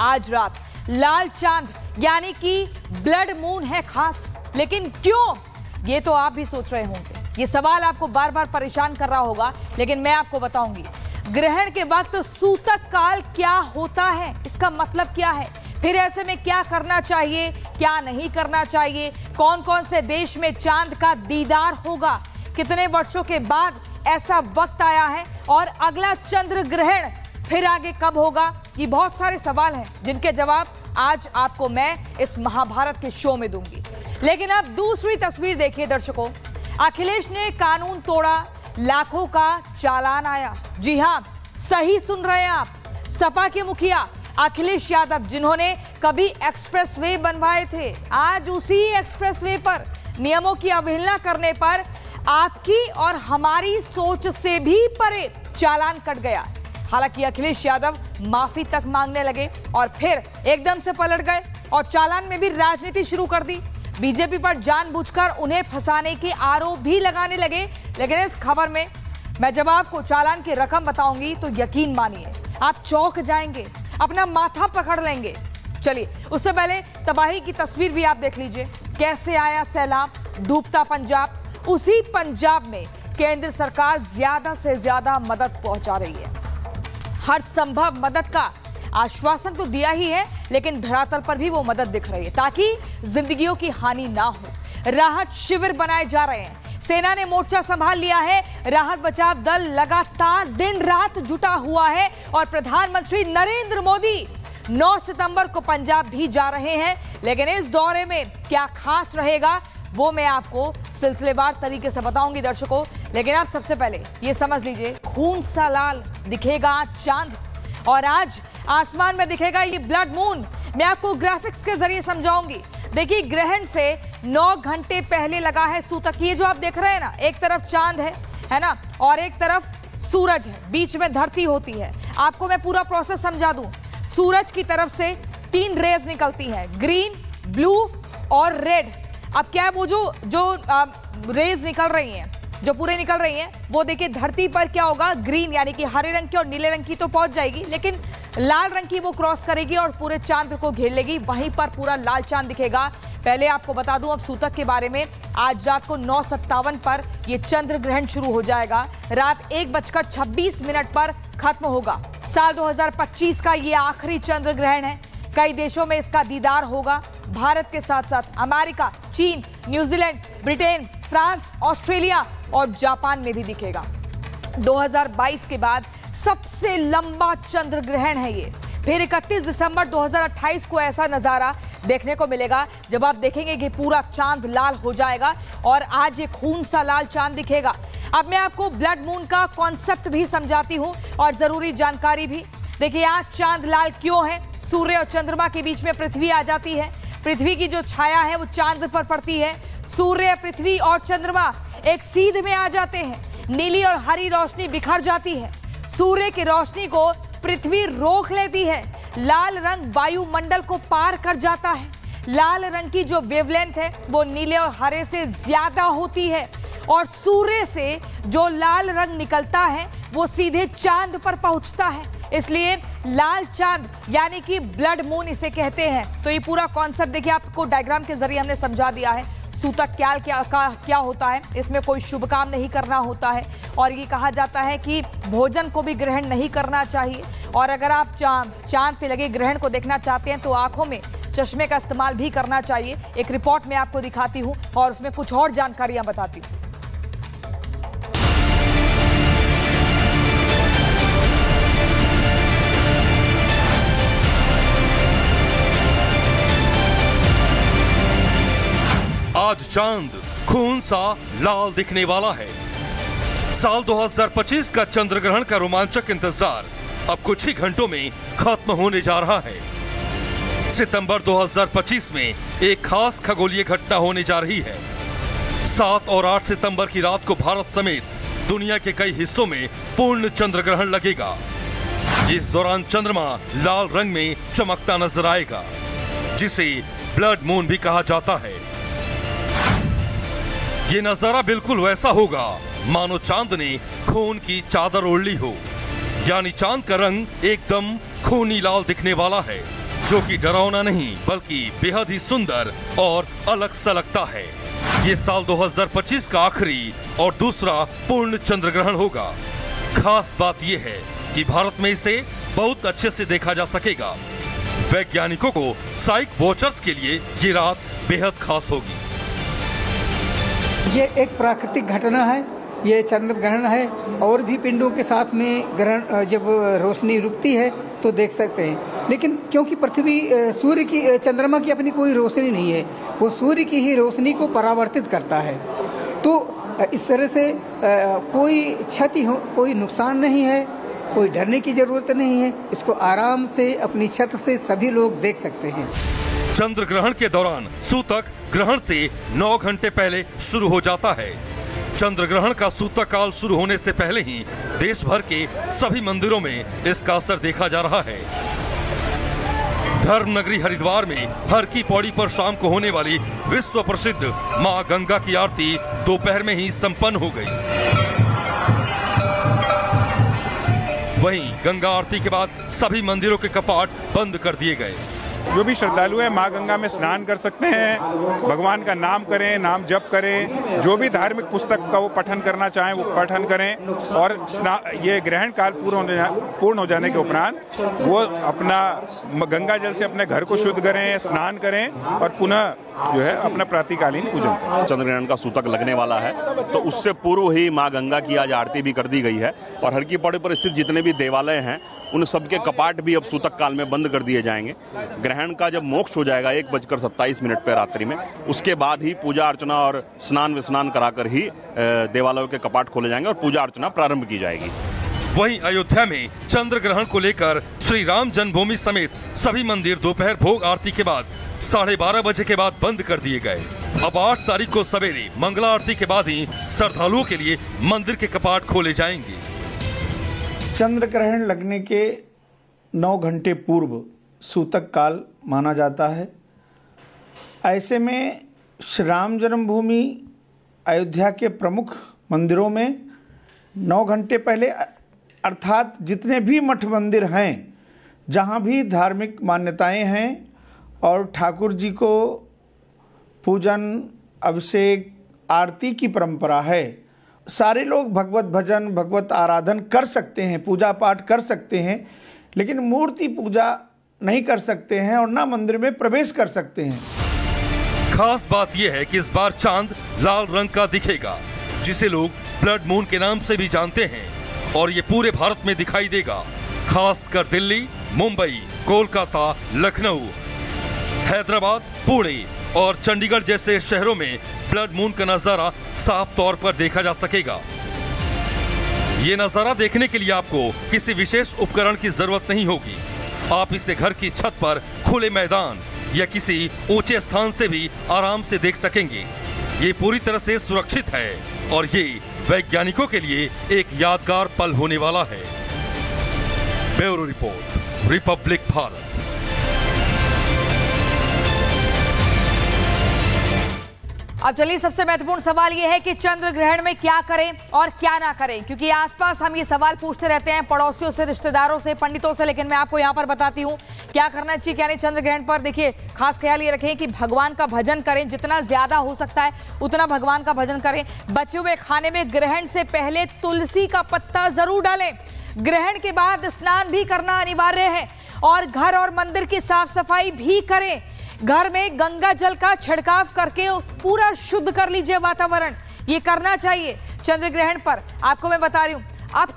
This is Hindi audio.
आज रात लाल चांद यानी कि ब्लड मून है खास। लेकिन क्यों, ये तो आप भी सोच रहे होंगे। ये सवाल आपको बार बार परेशान कर रहा होगा, लेकिन मैं आपको बताऊंगी ग्रहण के वक्त सूतक काल क्या होता है, इसका मतलब क्या है, फिर ऐसे में क्या करना चाहिए, क्या नहीं करना चाहिए, कौन कौन से देश में चांद का दीदार होगा, कितने वर्षों के बाद ऐसा वक्त आया है, और अगला चंद्र ग्रहण फिर आगे कब होगा। ये बहुत सारे सवाल हैं जिनके जवाब आज आपको मैं इस महाभारत के शो में दूंगी। लेकिन अब दूसरी तस्वीर देखिए दर्शकों। अखिलेश ने कानून तोड़ा, लाखों का चालान आया। जी हां, सही सुन रहे हैं आप। सपा के मुखिया अखिलेश यादव, जिन्होंने कभी एक्सप्रेसवे बनवाए थे, आज उसी एक्सप्रेसवे पर नियमों की अवहेलना करने पर आपकी और हमारी सोच से भी परे चालान कट गया। हालांकि अखिलेश यादव माफी तक मांगने लगे और फिर एकदम से पलट गए और चालान में भी राजनीति शुरू कर दी। बीजेपी पर जानबूझकर उन्हें फंसाने के आरोप भी लगाने लगे। लेकिन इस खबर में मैं जब आपको चालान की रकम बताऊंगी तो यकीन मानिए आप चौंक जाएंगे, अपना माथा पकड़ लेंगे। चलिए उससे पहले तबाही की तस्वीर भी आप देख लीजिए। कैसे आया सैलाब, डूबता पंजाब। उसी पंजाब में केंद्र सरकार ज्यादा से ज्यादा मदद पहुंचा रही है। हर संभव मदद का आश्वासन तो दिया ही है, लेकिन धरातल पर भी वो मदद दिख रही है ताकि जिंदगियों की हानि ना हो। राहत शिविर बनाए जा रहे हैं, सेना ने मोर्चा संभाल लिया है, राहत बचाव दल लगातार दिन रात जुटा हुआ है और प्रधानमंत्री नरेंद्र मोदी 9 सितंबर को पंजाब भी जा रहे हैं। लेकिन इस दौरे में क्या खास रहेगा वो मैं आपको सिलसिलेवार तरीके से बताऊंगी दर्शकों। लेकिन आप सबसे पहले ये समझ लीजिए, खून सा लाल दिखेगा चांद और आज आसमान में दिखेगा ये ब्लड मून। मैं आपको ग्राफिक्स के जरिए समझाऊंगी। देखिए ग्रहण से 9 घंटे पहले लगा है सूतक। ये जो आप देख रहे हैं ना, एक तरफ चांद है ना, और एक तरफ सूरज है, बीच में धरती होती है। आपको मैं पूरा प्रोसेस समझा दूं। सूरज की तरफ से 3 रेज निकलती हैं, ग्रीन, ब्लू और रेड। अब क्या है, वो जो रेज निकल रही हैं, जो पूरे निकल रही हैं, वो देखिए धरती पर क्या होगा, ग्रीन यानी कि हरे रंग की और नीले रंग की तो पहुंच जाएगी, लेकिन लाल रंग की वो क्रॉस करेगी और पूरे चांद को घेर लेगी। वहीं पर पूरा लाल चांद दिखेगा। पहले आपको बता दूं अब सूतक के बारे में, आज रात को 9:57 पर ये चंद्र ग्रहण शुरू हो जाएगा। रात 1:26 पर खत्म होगा। साल 2025 का ये आखिरी चंद्र ग्रहण है। कई देशों में इसका दीदार होगा। भारत के साथ साथ अमेरिका, चीन, न्यूजीलैंड, ब्रिटेन, फ्रांस, ऑस्ट्रेलिया और जापान में भी दिखेगा। 2022 के बाद सबसे लंबा चंद्र ग्रहण है ये। फिर 31 दिसंबर 2028 को ऐसा नजारा देखने को मिलेगा जब आप देखेंगे कि पूरा चांद लाल हो जाएगा और आज ये खून सा लाल चांद दिखेगा। अब मैं आपको ब्लड मून का कॉन्सेप्ट भी समझाती हूं और जरूरी जानकारी भी। देखिए आज चांद लाल क्यों है? सूर्य और चंद्रमा के बीच में पृथ्वी आ जाती है। पृथ्वी की जो छाया है वो चांद पर पड़ती है। सूर्य, पृथ्वी और चंद्रमा एक सीध में आ जाते हैं। नीली और हरी रोशनी बिखर जाती है। सूर्य की रोशनी को पृथ्वी रोक लेती है। लाल रंग वायुमंडल को पार कर जाता है। लाल रंग की जो वेवलेंथ है वो नीले और हरे से ज्यादा होती है और सूर्य से जो लाल रंग निकलता है वो सीधे चांद पर पहुंचता है। इसलिए लाल चांद यानी कि ब्लड मून इसे कहते हैं। तो ये पूरा कॉन्सेप्ट देखिए आपको डायग्राम के जरिए हमने समझा दिया है। सूतक क्या होता है, इसमें कोई शुभ काम नहीं करना होता है और ये कहा जाता है कि भोजन को भी ग्रहण नहीं करना चाहिए। और अगर आप चांद पे लगे ग्रहण को देखना चाहते हैं तो आंखों में चश्मे का इस्तेमाल भी करना चाहिए। एक रिपोर्ट में आपको दिखाती हूँ और उसमें कुछ और जानकारियां बताती हूँ। आज चांद खून सा लाल दिखने वाला है। साल 2025 का चंद्र ग्रहण का रोमांचक इंतजार अब कुछ ही घंटों में खत्म होने जा रहा है। सितंबर 2025 में एक खास खगोलीय घटना होने जा रही है। 7 और 8 सितंबर की रात को भारत समेत दुनिया के कई हिस्सों में पूर्ण चंद्र ग्रहण लगेगा। इस दौरान चंद्रमा लाल रंग में चमकता नजर आएगा, जिसे ब्लड मून भी कहा जाता है। ये नजारा बिल्कुल वैसा होगा मानो चांद ने खून की चादर ओढ़ ली हो, यानी चांद का रंग एकदम खूनी लाल दिखने वाला है। जो कि डरावना नहीं बल्कि बेहद ही सुंदर और अलग सा लगता है। ये साल 2025 का आखिरी और दूसरा पूर्ण चंद्र ग्रहण होगा। खास बात यह है कि भारत में इसे बहुत अच्छे से देखा जा सकेगा। वैज्ञानिकों को साइक वॉचर्स के लिए ये रात बेहद खास होगी। ये एक प्राकृतिक घटना है, ये चंद्र ग्रहण है। और भी पिंडों के साथ में ग्रहण जब रोशनी रुकती है तो देख सकते हैं, लेकिन क्योंकि पृथ्वी सूर्य की चंद्रमा की अपनी कोई रोशनी नहीं है, वो सूर्य की ही रोशनी को परावर्तित करता है। तो इस तरह से कोई क्षति हो, कोई नुकसान नहीं है, कोई डरने की जरूरत नहीं है। इसको आराम से अपनी छत से सभी लोग देख सकते हैं। चंद्र ग्रहण के दौरान सूतक ग्रहण से 9 घंटे पहले शुरू हो जाता है। चंद्र ग्रहण का सूतक काल शुरू होने से पहले ही देश भर के सभी मंदिरों में इसका असर देखा जा रहा है। धर्म नगरी हरिद्वार में हर की पौड़ी पर शाम को होने वाली विश्व प्रसिद्ध मां गंगा की आरती दोपहर में ही संपन्न हो गई। वहीं गंगा आरती के बाद सभी मंदिरों के कपाट बंद कर दिए गए। जो भी श्रद्धालु हैं मां गंगा में स्नान कर सकते हैं, भगवान का नाम करें, नाम जप करें, जो भी धार्मिक पुस्तक का वो पठन करना चाहें वो पठन करें। और ये ग्रहण काल पूर्ण हो जाने के उपरांत वो अपना गंगा जल से अपने घर को शुद्ध करें, स्नान करें और पुनः जो है अपना प्रातःकालीन पूजन करें। चंद्र ग्रहण का सूतक लगने वाला है, तो उससे पूर्व ही मां गंगा की आज आरती भी कर दी गई है। और हर की पौड़ी पर स्थित जितने भी देवालय हैं उन सबके कपाट भी अब सूतक काल में बंद कर दिए जाएंगे। ग्रहण का जब मोक्ष हो जाएगा 1:27 पर रात्रि में, उसके बाद ही पूजा अर्चना और स्नान विस्नान कराकर ही देवालयों के कपाट खोले जाएंगे और पूजा अर्चना प्रारंभ की जाएगी। वहीं अयोध्या में चंद्र ग्रहण को लेकर श्री राम जन्मभूमि समेत सभी मंदिर दोपहर भोग आरती के बाद 12:30 बजे के बाद बंद कर दिए गए। अब 8 तारीख को सवेरे मंगला आरती के बाद ही श्रद्धालुओं के लिए मंदिर के कपाट खोले जाएंगे। चंद्र ग्रहण लगने के 9 घंटे पूर्व सूतक काल माना जाता है। ऐसे में श्री राम जन्मभूमि अयोध्या के प्रमुख मंदिरों में 9 घंटे पहले, अर्थात जितने भी मठ मंदिर हैं जहाँ भी धार्मिक मान्यताएं हैं और ठाकुर जी को पूजन, अभिषेक, आरती की परंपरा है, सारे लोग भगवत भजन, भगवत आराधन कर सकते हैं, पूजा पाठ कर सकते हैं, लेकिन मूर्ति पूजा नहीं कर सकते हैं और ना मंदिर में प्रवेश कर सकते हैं। खास बात यह है कि इस बार चांद लाल रंग का दिखेगा, जिसे लोग ब्लड मून के नाम से भी जानते हैं, और ये पूरे भारत में दिखाई देगा। खासकर दिल्ली, मुंबई, कोलकाता, लखनऊ, हैदराबाद, पुणे और चंडीगढ़ जैसे शहरों में ब्लड मून का नजारा साफ तौर पर देखा जा सकेगा। ये नजारा देखने के लिए आपको किसी विशेष उपकरण की जरूरत नहीं होगी। आप इसे घर की छत पर, खुले मैदान या किसी ऊंचे स्थान से भी आराम से देख सकेंगे। ये पूरी तरह से सुरक्षित है और ये वैज्ञानिकों के लिए एक यादगार पल होने वाला है। Bureau report, Republic Bharat. अब चलिए, सबसे महत्वपूर्ण सवाल यह है कि चंद्र ग्रहण में क्या करें और क्या ना करें, क्योंकि आसपास हम ये सवाल पूछते रहते हैं पड़ोसियों से, रिश्तेदारों से, पंडितों से, लेकिन मैं आपको यहाँ पर बताती हूँ क्या करना चाहिए क्या नहीं। चंद्र ग्रहण पर देखिए, खास ख्याल ये रखें कि भगवान का भजन करें, जितना ज्यादा हो सकता है उतना भगवान का भजन करें। बचे हुए खाने में ग्रहण से पहले तुलसी का पत्ता जरूर डालें। ग्रहण के बाद स्नान भी करना अनिवार्य है और घर और मंदिर की साफ सफाई भी करें। घर में गंगा जल का छिड़काव करके पूरा शुद्ध कर लीजिए वातावरण, ये करना चाहिए चंद्र ग्रहण पर। आपको मैं बता रही हूं, आप